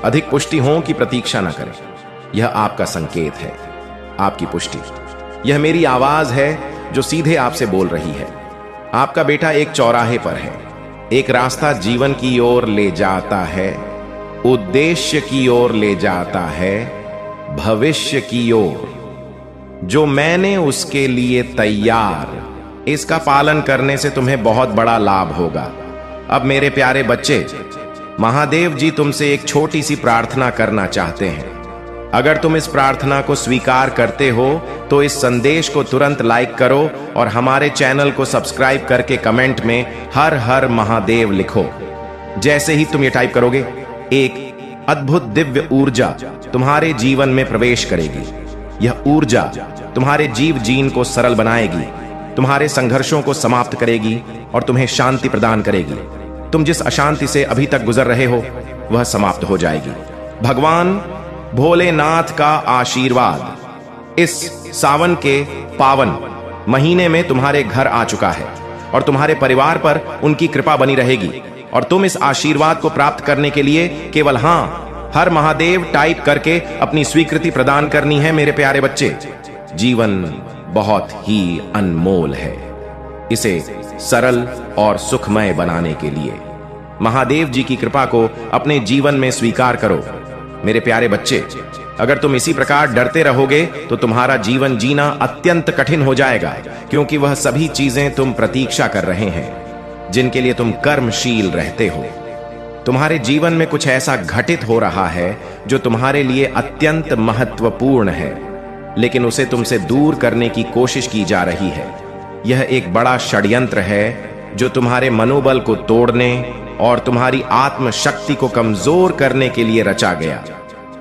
अधिक पुष्टि हो की प्रतीक्षा न करें। यह आपका संकेत है, आपकी पुष्टि। यह मेरी आवाज है जो सीधे आपसे बोल रही है। आपका बेटा एक चौराहे पर है। एक रास्ता जीवन की ओर ले जाता है, उद्देश्य की ओर ले जाता है, भविष्य की ओर जो मैंने उसके लिए तैयार। इसका पालन करने से तुम्हें बहुत बड़ा लाभ होगा। अब मेरे प्यारे बच्चे, महादेव जी तुमसे एक छोटी सी प्रार्थना करना चाहते हैं। अगर तुम इस प्रार्थना को स्वीकार करते हो तो इस संदेश को तुरंत लाइक करो और हमारे चैनल को सब्सक्राइब करके कमेंट में हर हर महादेव लिखो। जैसे ही तुम ये टाइप करोगे, एक अद्भुत दिव्य ऊर्जा तुम्हारे जीवन में प्रवेश करेगी। यह ऊर्जा तुम्हारे जीव जीन को सरल बनाएगी, तुम्हारे संघर्षों को समाप्त करेगी और तुम्हें शांति प्रदान करेगी। तुम जिस अशांति से अभी तक गुजर रहे हो वह समाप्त हो जाएगी। भगवान भोलेनाथ का आशीर्वाद इस सावन के पावन महीने में तुम्हारे घर आ चुका है और तुम्हारे परिवार पर उनकी कृपा बनी रहेगी। और तुम इस आशीर्वाद को प्राप्त करने के लिए केवल हाँ हर महादेव टाइप करके अपनी स्वीकृति प्रदान करनी है। मेरे प्यारे बच्चे, जीवन बहुत ही अनमोल है। इसे सरल और सुखमय बनाने के लिए महादेव जी की कृपा को अपने जीवन में स्वीकार करो। मेरे प्यारे बच्चे, अगर तुम इसी प्रकार डरते रहोगे तो तुम्हारा जीवन जीना अत्यंत कठिन हो जाएगा, क्योंकि वह सभी चीजें तुम प्रतीक्षा कर रहे हैं जिनके लिए तुम कर्मशील रहते हो। तुम्हारे जीवन में कुछ ऐसा घटित हो रहा है जो तुम्हारे लिए अत्यंत महत्वपूर्ण है, लेकिन उसे तुमसे दूर करने की कोशिश की जा रही है। यह एक बड़ा षड्यंत्र है जो तुम्हारे मनोबल को तोड़ने और तुम्हारी आत्मशक्ति को कमजोर करने के लिए रचा गया।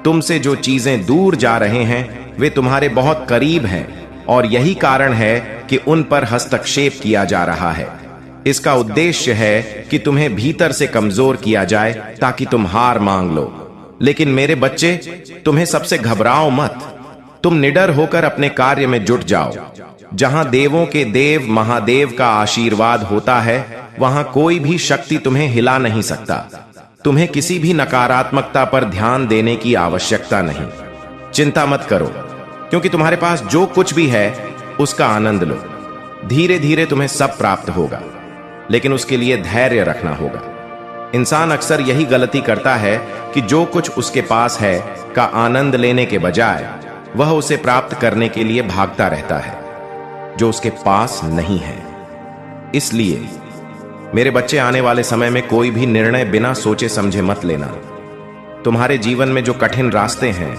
तुमसे जो चीजें दूर जा रहे हैं वे तुम्हारे बहुत करीब हैं और यही कारण है कि उन पर हस्तक्षेप किया जा रहा है। इसका उद्देश्य है कि तुम्हें भीतर से कमजोर किया जाए ताकि तुम हार मांग लो। लेकिन मेरे बच्चे, तुम्हें सबसे घबराओ मत। तुम निडर होकर अपने कार्य में जुट जाओ। जहां देवों के देव महादेव का आशीर्वाद होता है, वहां कोई भी शक्ति तुम्हें हिला नहीं सकता। तुम्हें किसी भी नकारात्मकता पर ध्यान देने की आवश्यकता नहीं। चिंता मत करो, क्योंकि तुम्हारे पास जो कुछ भी है उसका आनंद लो। धीरे धीरे तुम्हें सब प्राप्त होगा, लेकिन उसके लिए धैर्य रखना होगा। इंसान अक्सर यही गलती करता है कि जो कुछ उसके पास है का आनंद लेने के बजाय वह उसे प्राप्त करने के लिए भागता रहता है जो उसके पास नहीं है। इसलिए मेरे बच्चे, आने वाले समय में कोई भी निर्णय बिना सोचे समझे मत लेना। तुम्हारे जीवन में जो कठिन रास्ते हैं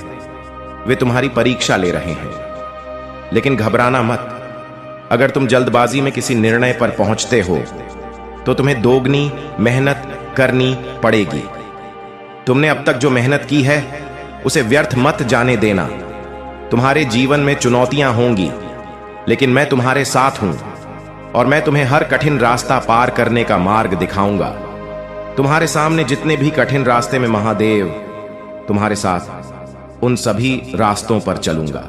वे तुम्हारी परीक्षा ले रहे हैं, लेकिन घबराना मत। अगर तुम जल्दबाजी में किसी निर्णय पर पहुंचते हो तो तुम्हें दोगुनी मेहनत करनी पड़ेगी। तुमने अब तक जो मेहनत की है उसे व्यर्थ मत जाने देना। तुम्हारे जीवन में चुनौतियां होंगी, लेकिन मैं तुम्हारे साथ हूं और मैं तुम्हें हर कठिन रास्ता पार करने का मार्ग दिखाऊंगा। तुम्हारे सामने जितने भी कठिन रास्ते में महादेव तुम्हारे साथ, उन सभी रास्तों पर चलूंगा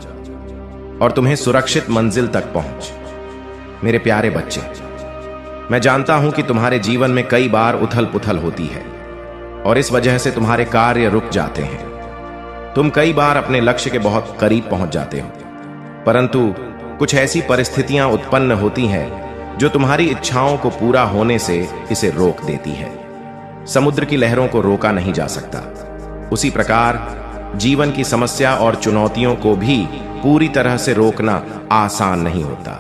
और तुम्हें सुरक्षित मंजिल तक पहुंच। मेरे प्यारे बच्चे, मैं जानता हूं कि तुम्हारे जीवन में कई बार उथल पुथल होती है और इस वजह से तुम्हारे कार्य रुक जाते हैं। तुम कई बार अपने लक्ष्य के बहुत करीब पहुंच जाते हो, परंतु कुछ ऐसी परिस्थितियां उत्पन्न होती हैं जो तुम्हारी इच्छाओं को पूरा होने से इसे रोक देती है। समुद्र की लहरों को रोका नहीं जा सकता, उसी प्रकार जीवन की समस्या और चुनौतियों को भी पूरी तरह से रोकना आसान नहीं होता।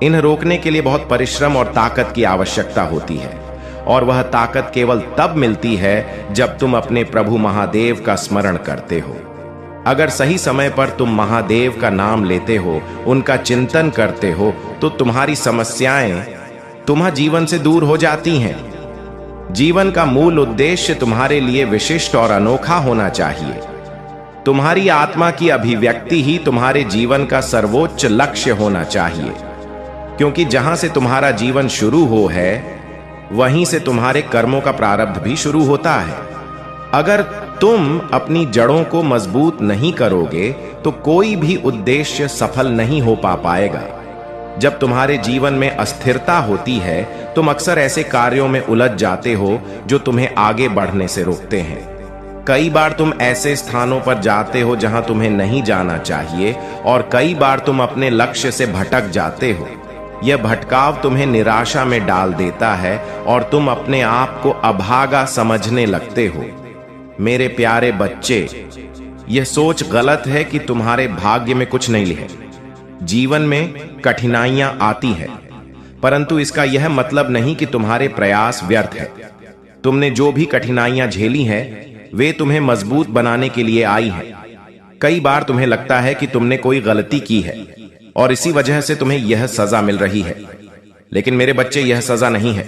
इन्हें रोकने के लिए बहुत परिश्रम और ताकत की आवश्यकता होती है, और वह ताकत केवल तब मिलती है जब तुम अपने प्रभु महादेव का स्मरण करते हो। अगर सही समय पर तुम महादेव का नाम लेते हो, उनका चिंतन करते हो, तो तुम्हारी समस्याएं तुम्हारे जीवन से दूर हो जाती हैं। जीवन का मूल उद्देश्य तुम्हारे लिए विशिष्ट और अनोखा होना चाहिए। तुम्हारी आत्मा की अभिव्यक्ति ही तुम्हारे जीवन का सर्वोच्च लक्ष्य होना चाहिए, क्योंकि जहां से तुम्हारा जीवन शुरू हो है, वहीं से तुम्हारे कर्मों का प्रारब्ध भी शुरू होता है। अगर तुम अपनी जड़ों को मजबूत नहीं करोगे तो कोई भी उद्देश्य सफल नहीं हो पाएगा। जब तुम्हारे जीवन में अस्थिरता होती है, तुम अक्सर ऐसे कार्यों में उलझ जाते हो जो तुम्हें आगे बढ़ने से रोकते हैं। कई बार तुम ऐसे स्थानों पर जाते हो जहां तुम्हें नहीं जाना चाहिए, और कई बार तुम अपने लक्ष्य से भटक जाते हो। यह भटकाव तुम्हें निराशा में डाल देता है और तुम अपने आप को अभागा समझने लगते हो। मेरे प्यारे बच्चे, यह सोच गलत है कि तुम्हारे भाग्य में कुछ नहीं है। जीवन में कठिनाइयां आती हैं, परंतु इसका यह मतलब नहीं कि तुम्हारे प्रयास व्यर्थ है। तुमने जो भी कठिनाइयां झेली हैं, वे तुम्हें मजबूत बनाने के लिए आई हैं। कई बार तुम्हें लगता है कि तुमने कोई गलती की है और इसी वजह से तुम्हें यह सजा मिल रही है, लेकिन मेरे बच्चे, यह सजा नहीं है।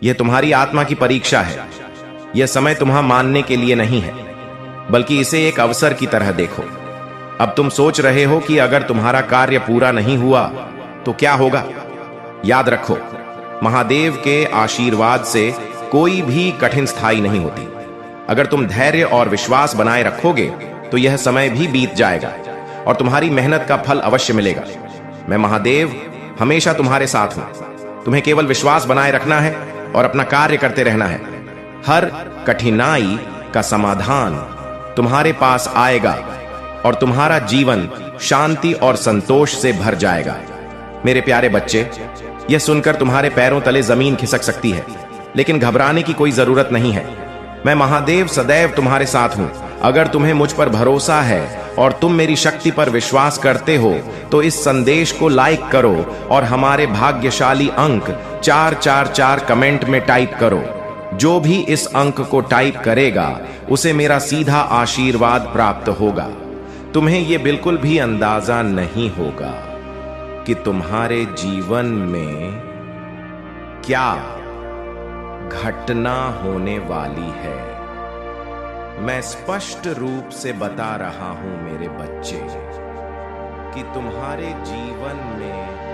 यह तुम्हारी आत्मा की परीक्षा है। यह समय तुम्हां मानने के लिए नहीं है, बल्कि इसे एक अवसर की तरह देखो। अब तुम सोच रहे हो कि अगर तुम्हारा कार्य पूरा नहीं हुआ तो क्या होगा। याद रखो, महादेव के आशीर्वाद से कोई भी कठिन स्थायी नहीं होती। अगर तुम धैर्य और विश्वास बनाए रखोगे तो यह समय भी बीत जाएगा और तुम्हारी मेहनत का फल अवश्य मिलेगा। मैं महादेव हमेशा तुम्हारे साथ हूं। तुम्हें केवल विश्वास बनाए रखना है और अपना कार्य करते रहना है। हर कठिनाई का समाधान तुम्हारे पास आएगा और तुम्हारा जीवन शांति और संतोष से भर जाएगा। मेरे प्यारे बच्चे, यह सुनकर तुम्हारे पैरों तले जमीन खिसक सकती है, लेकिन घबराने की कोई जरूरत नहीं है। मैं महादेव सदैव तुम्हारे साथ हूं। अगर तुम्हें मुझ पर भरोसा है और तुम मेरी शक्ति पर विश्वास करते हो तो इस संदेश को लाइक करो और हमारे भाग्यशाली अंक 444 कमेंट में टाइप करो। जो भी इस अंक को टाइप करेगा उसे मेरा सीधा आशीर्वाद प्राप्त होगा। तुम्हें यह बिल्कुल भी अंदाजा नहीं होगा कि तुम्हारे जीवन में क्या घटना होने वाली है। मैं स्पष्ट रूप से बता रहा हूं मेरे बच्चे, कि तुम्हारे जीवन में